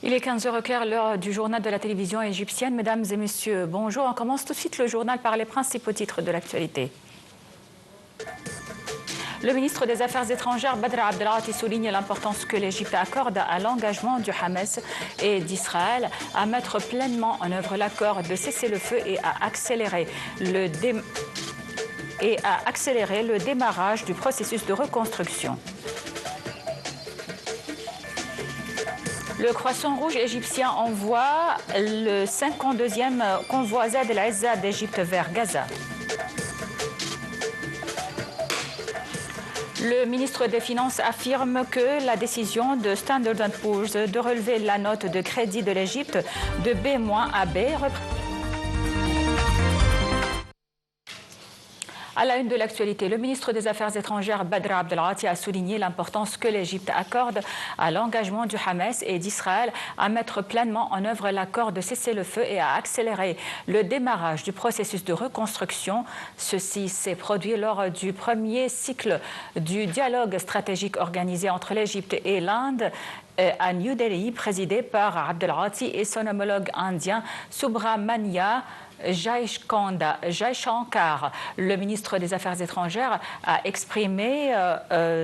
Il est 15h15, l'heure du journal de la télévision égyptienne. Mesdames et messieurs, bonjour. On commence tout de suite le journal par les principaux titres de l'actualité. Le ministre des Affaires étrangères, Badr Abdelghati, souligne l'importance que l'Égypte accorde à l'engagement du Hamas et d'Israël à mettre pleinement en œuvre l'accord de cessez-le-feu et à accélérer le démarrage du processus de reconstruction. Le Croissant Rouge égyptien envoie le 52e convoi Zad el-Izza d'Égypte vers Gaza. Le ministre des Finances affirme que la décision de Standard & Poor's de relever la note de crédit de l'Égypte de B- à B À la une de l'actualité, le ministre des Affaires étrangères Badr Abdelghati a souligné l'importance que l'Égypte accorde à l'engagement du Hamas et d'Israël à mettre pleinement en œuvre l'accord de cessez-le-feu et à accélérer le démarrage du processus de reconstruction. Ceci s'est produit lors du premier cycle du dialogue stratégique organisé entre l'Égypte et l'Inde à New Delhi, présidé par Abdelghati et son homologue indien Subramania Jaishankar. Le ministre des Affaires étrangères a exprimé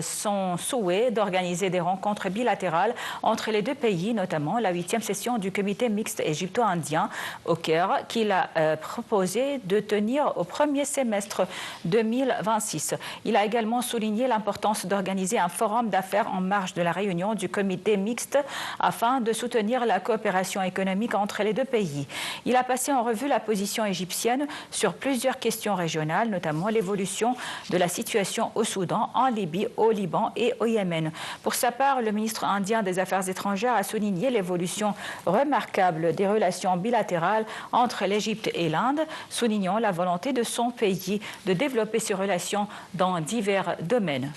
son souhait d'organiser des rencontres bilatérales entre les deux pays, notamment la 8e session du comité mixte égypto-indien au Caire, qu'il a proposé de tenir au premier semestre 2026. Il a également souligné l'importance d'organiser un forum d'affaires en marge de la réunion du comité mixte afin de soutenir la coopération économique entre les deux pays. Il a passé en revue la position égyptienne sur plusieurs questions régionales, notamment l'évolution de la situation au Soudan, en Libye, au Liban et au Yémen. Pour sa part, le ministre indien des Affaires étrangères a souligné l'évolution remarquable des relations bilatérales entre l'Égypte et l'Inde, soulignant la volonté de son pays de développer ses relations dans divers domaines.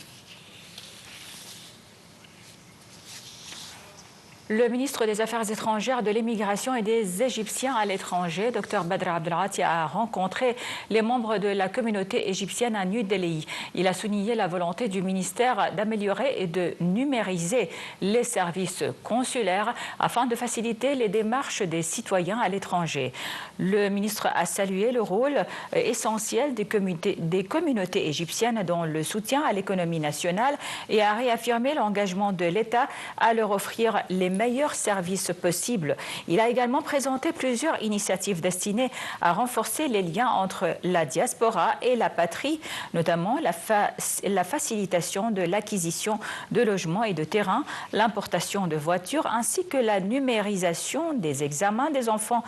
Le ministre des Affaires étrangères, de l'immigration et des Égyptiens à l'étranger, Dr Badr Abdelghati, a rencontré les membres de la communauté égyptienne à New Delhi. Il a souligné la volonté du ministère d'améliorer et de numériser les services consulaires afin de faciliter les démarches des citoyens à l'étranger. Le ministre a salué le rôle essentiel des communautés égyptiennes dans le soutien à l'économie nationale et a réaffirmé l'engagement de l'État à leur offrir les meilleurs services possibles. Il a également présenté plusieurs initiatives destinées à renforcer les liens entre la diaspora et la patrie, notamment la facilitation de l'acquisition de logements et de terrains, l'importation de voitures, ainsi que la numérisation des examens des enfants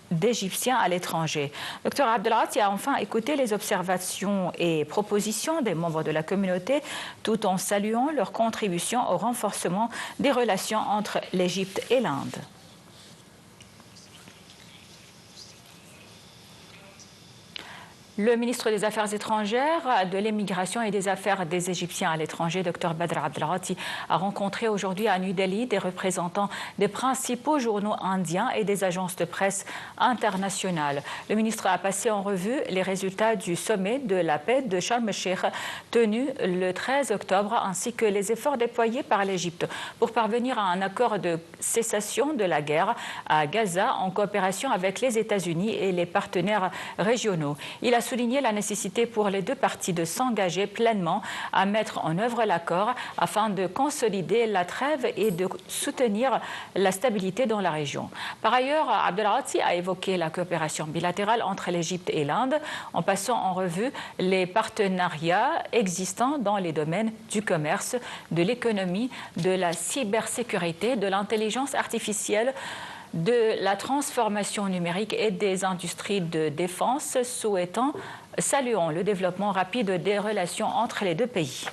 d'Égyptiens à l'étranger. Dr Abdelghati a enfin écouté les observations et propositions des membres de la communauté tout en saluant leur contribution au renforcement des relations entre l'Égypte et l'Inde. Le ministre des Affaires étrangères, de l'immigration et des affaires des Égyptiens à l'étranger, Dr Badr Abdelghati, a rencontré aujourd'hui à New Delhi des représentants des principaux journaux indiens et des agences de presse internationales. Le ministre a passé en revue les résultats du sommet de la paix de Sharm el-Sheikh tenu le 13 octobre, ainsi que les efforts déployés par l'Égypte pour parvenir à un accord de cessation de la guerre à Gaza en coopération avec les États-Unis et les partenaires régionaux. Il a souligné la nécessité pour les deux parties de s'engager pleinement à mettre en œuvre l'accord afin de consolider la trêve et de soutenir la stabilité dans la région. Par ailleurs, Abdelghati a évoqué la coopération bilatérale entre l'Égypte et l'Inde en passant en revue les partenariats existants dans les domaines du commerce, de l'économie, de la cybersécurité, de l'intelligence artificielle, de la transformation numérique et des industries de défense, saluant le développement rapide des relations entre les deux pays.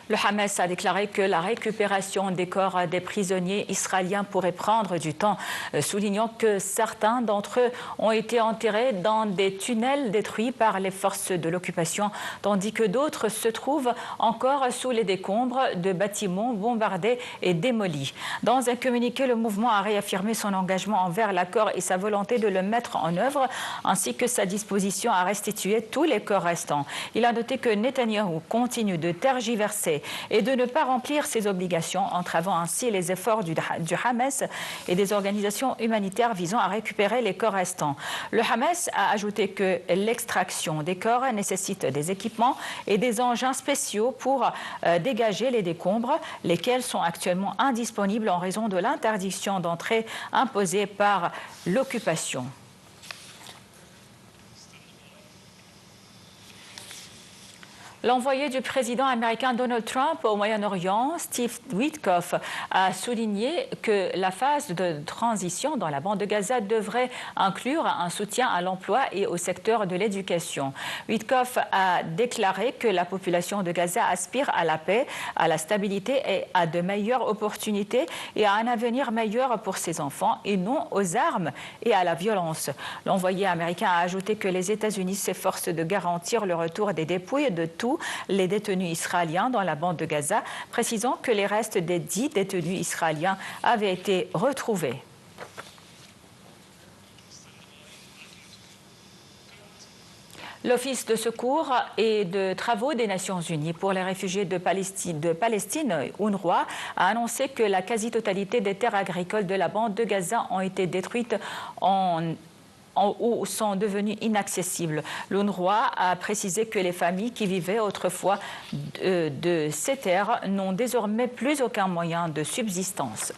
Le Hamas a déclaré que la récupération des corps des prisonniers israéliens pourrait prendre du temps, soulignant que certains d'entre eux ont été enterrés dans des tunnels détruits par les forces de l'occupation, tandis que d'autres se trouvent encore sous les décombres de bâtiments bombardés et démolis. Dans un communiqué, le mouvement a réaffirmé son engagement envers l'accord et sa volonté de le mettre en œuvre, ainsi que sa disposition à restituer tous les corps restants. Il a noté que Netanyahou continue de tergiverser et de ne pas remplir ses obligations, entravant ainsi les efforts du Hamas et des organisations humanitaires visant à récupérer les corps restants. Le Hamas a ajouté que l'extraction des corps nécessite des équipements et des engins spéciaux pour dégager les décombres, lesquels sont actuellement indisponibles en raison de l'interdiction d'entrée imposée par l'occupation. L'envoyé du président américain Donald Trump au Moyen-Orient, Steve Witkoff, a souligné que la phase de transition dans la bande de Gaza devrait inclure un soutien à l'emploi et au secteur de l'éducation. Witkoff a déclaré que la population de Gaza aspire à la paix, à la stabilité et à de meilleures opportunités et à un avenir meilleur pour ses enfants et non aux armes et à la violence. L'envoyé américain a ajouté que les États-Unis s'efforcent de garantir le retour des dépouilles de tous les détenus israéliens dans la bande de Gaza, précisant que les restes des 10 détenus israéliens avaient été retrouvés. L'Office de secours et de travaux des Nations Unies pour les réfugiés de Palestine, UNRWA, a annoncé que la quasi-totalité des terres agricoles de la bande de Gaza ont été détruites ou sont devenues inaccessibles. L'UNRWA a précisé que les familles qui vivaient autrefois de ces terres n'ont désormais plus aucun moyen de subsistance.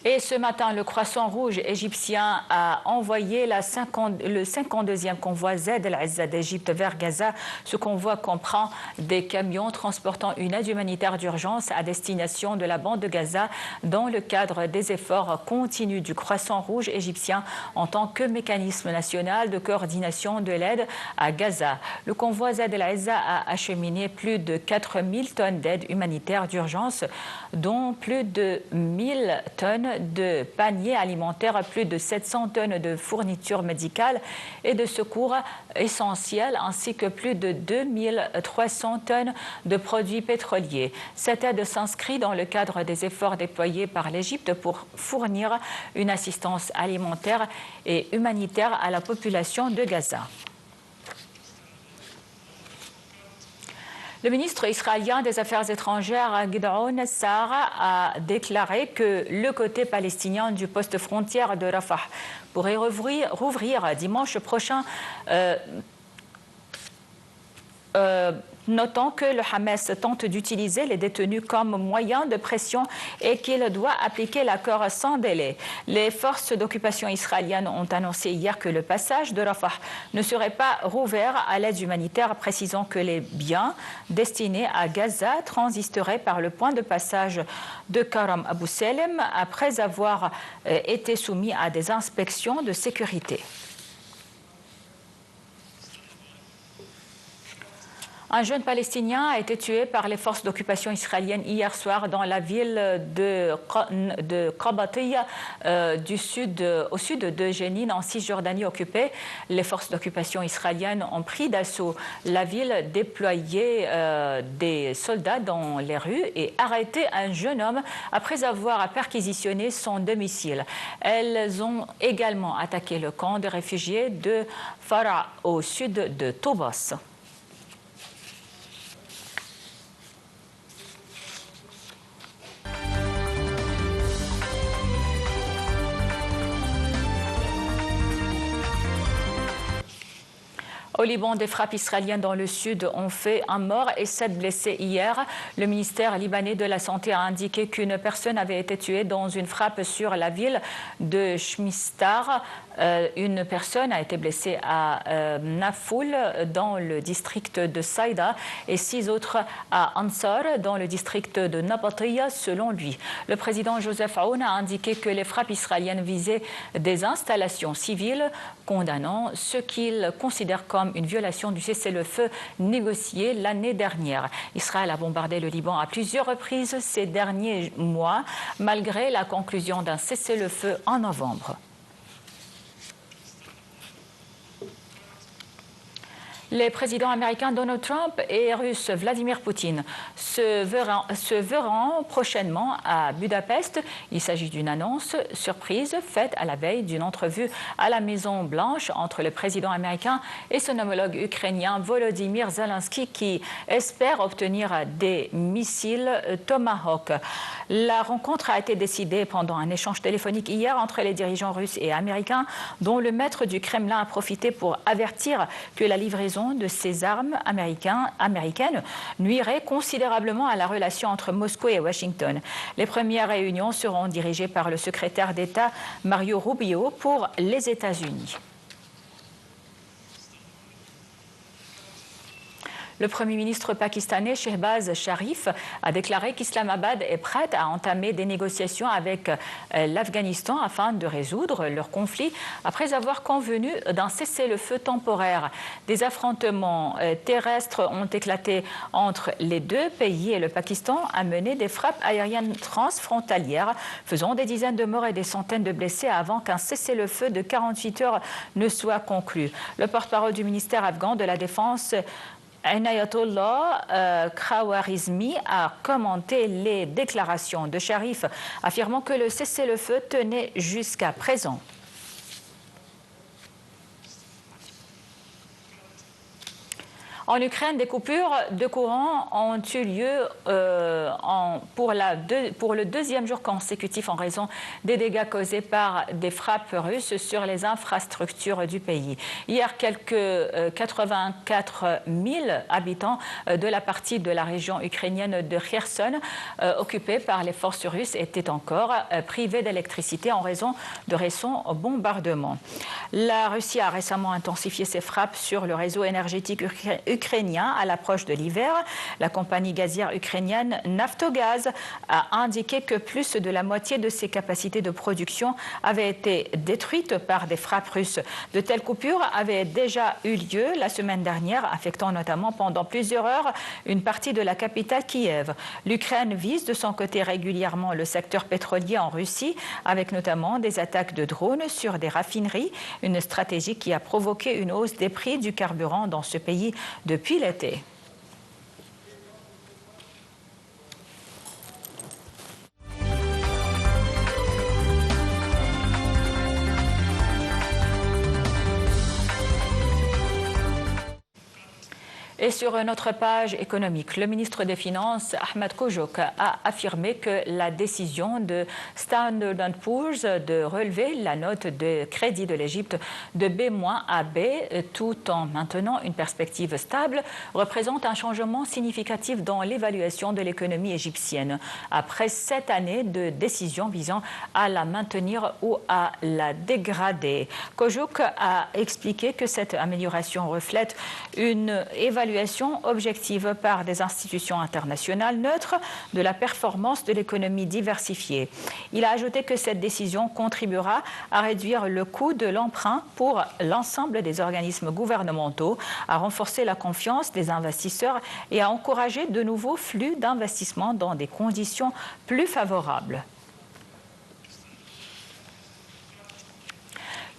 Et ce matin, le Croissant Rouge égyptien a envoyé le 52e convoi Zaid al-Izza d'Égypte vers Gaza. Ce convoi comprend des camions transportant une aide humanitaire d'urgence à destination de la bande de Gaza dans le cadre des efforts continus du Croissant Rouge égyptien en tant que mécanisme national de coordination de l'aide à Gaza. Le convoi Zaid al-Izza a acheminé plus de 4000 tonnes d'aide humanitaire d'urgence, dont plus de 1000 tonnes de paniers alimentaires, plus de 700 tonnes de fournitures médicales et de secours essentiels, ainsi que plus de 2300 tonnes de produits pétroliers. Cette aide s'inscrit dans le cadre des efforts déployés par l'Égypte pour fournir une assistance alimentaire et humanitaire à la population de Gaza. Le ministre israélien des Affaires étrangères, Gideon Sa'ar, a déclaré que le côté palestinien du poste frontière de Rafah pourrait rouvrir dimanche prochain, notant que le Hamas tente d'utiliser les détenus comme moyen de pression et qu'il doit appliquer l'accord sans délai. Les forces d'occupation israéliennes ont annoncé hier que le passage de Rafah ne serait pas rouvert à l'aide humanitaire, précisant que les biens destinés à Gaza transiteraient par le point de passage de Karam Abu Salem après avoir été soumis à des inspections de sécurité. Un jeune Palestinien a été tué par les forces d'occupation israéliennes hier soir dans la ville de Qabatia, au sud de Jénine, en Cisjordanie occupée. Les forces d'occupation israéliennes ont pris d'assaut la ville, déployé des soldats dans les rues et arrêté un jeune homme après avoir perquisitionné son domicile. Elles ont également attaqué le camp de réfugiés de Farah, au sud de Tobos. Au Liban, des frappes israéliennes dans le sud ont fait un mort et 7 blessés hier. Le ministère libanais de la Santé a indiqué qu'une personne avait été tuée dans une frappe sur la ville de Shmistar. Une personne a été blessée à Nafoul dans le district de Saïda et 6 autres à Ansar dans le district de Nabatiya selon lui. Le président Joseph Aoun a indiqué que les frappes israéliennes visaient des installations civiles, condamnant ce qu'il considère comme une violation du cessez-le-feu négocié l'année dernière. Israël a bombardé le Liban à plusieurs reprises ces derniers mois, malgré la conclusion d'un cessez-le-feu en novembre. Les présidents américains Donald Trump et russe Vladimir Poutine se verront prochainement à Budapest. Il s'agit d'une annonce surprise faite à la veille d'une entrevue à la Maison-Blanche entre le président américain et son homologue ukrainien Volodymyr Zelensky qui espère obtenir des missiles Tomahawk. La rencontre a été décidée pendant un échange téléphonique hier entre les dirigeants russes et américains dont le maître du Kremlin a profité pour avertir que la livraison de ces armes américaines nuirait considérablement à la relation entre Moscou et Washington. Les premières réunions seront dirigées par le secrétaire d'État Mario Rubio pour les États-Unis. Le Premier ministre pakistanais Shehbaz Sharif a déclaré qu'Islamabad est prête à entamer des négociations avec l'Afghanistan afin de résoudre leur conflit après avoir convenu d'un cessez-le-feu temporaire. Des affrontements terrestres ont éclaté entre les deux pays et le Pakistan a mené des frappes aériennes transfrontalières, faisant des dizaines de morts et des centaines de blessés avant qu'un cessez-le-feu de 48 heures ne soit conclu. Le porte-parole du ministère afghan de la Défense, Inayatollah Khawarizmi, a commenté les déclarations de Sharif, affirmant que le cessez-le-feu tenait jusqu'à présent. En Ukraine, des coupures de courant ont eu lieu pour le deuxième jour consécutif en raison des dégâts causés par des frappes russes sur les infrastructures du pays. Hier, quelques 84 000 habitants de la partie de la région ukrainienne de Kherson occupée par les forces russes étaient encore privés d'électricité en raison de récents bombardements. La Russie a récemment intensifié ses frappes sur le réseau énergétique ukrainien à l'approche de l'hiver. La compagnie gazière ukrainienne Naftogaz a indiqué que plus de la moitié de ses capacités de production avaient été détruites par des frappes russes. De telles coupures avaient déjà eu lieu la semaine dernière, affectant notamment pendant plusieurs heures une partie de la capitale Kiev. L'Ukraine vise de son côté régulièrement le secteur pétrolier en Russie, avec notamment des attaques de drones sur des raffineries, une stratégie qui a provoqué une hausse des prix du carburant dans ce pays depuis l'été. Et sur notre page économique, le ministre des Finances, Ahmed Kojouk, a affirmé que la décision de Standard & Poor's de relever la note de crédit de l'Égypte de B- à B, tout en maintenant une perspective stable, représente un changement significatif dans l'évaluation de l'économie égyptienne. Après 7 années de décisions visant à la maintenir ou à la dégrader, Kojouk a expliqué que cette amélioration reflète une évaluation objective par des institutions internationales neutres de la performance de l'économie diversifiée. Il a ajouté que cette décision contribuera à réduire le coût de l'emprunt pour l'ensemble des organismes gouvernementaux, à renforcer la confiance des investisseurs et à encourager de nouveaux flux d'investissement dans des conditions plus favorables.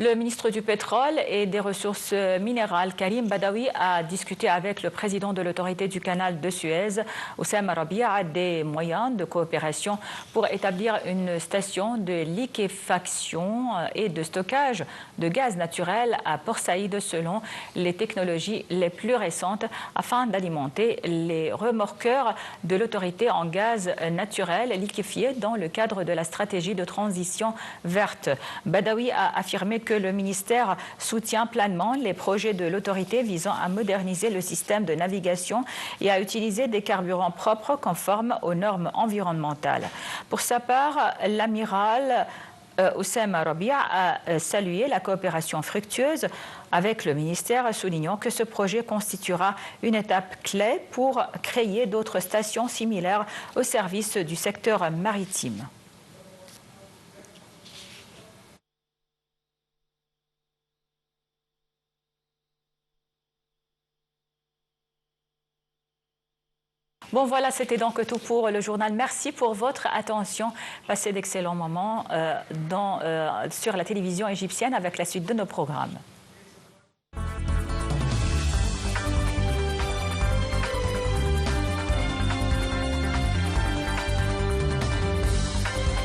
Le ministre du Pétrole et des Ressources minérales, Karim Badawi, a discuté avec le président de l'autorité du canal de Suez, Oussama Rabia, des moyens de coopération pour établir une station de liquéfaction et de stockage de gaz naturel à Port Saïd selon les technologies les plus récentes afin d'alimenter les remorqueurs de l'autorité en gaz naturel liquéfié dans le cadre de la stratégie de transition verte. Badawi a affirmé que le ministère soutient pleinement les projets de l'autorité visant à moderniser le système de navigation et à utiliser des carburants propres conformes aux normes environnementales. Pour sa part, l'amiral Oussama Rabia a salué la coopération fructueuse avec le ministère, soulignant que ce projet constituera une étape clé pour créer d'autres stations similaires au service du secteur maritime. Bon, voilà, c'était donc tout pour le journal. Merci pour votre attention. Passez d'excellents moments sur la télévision égyptienne avec la suite de nos programmes.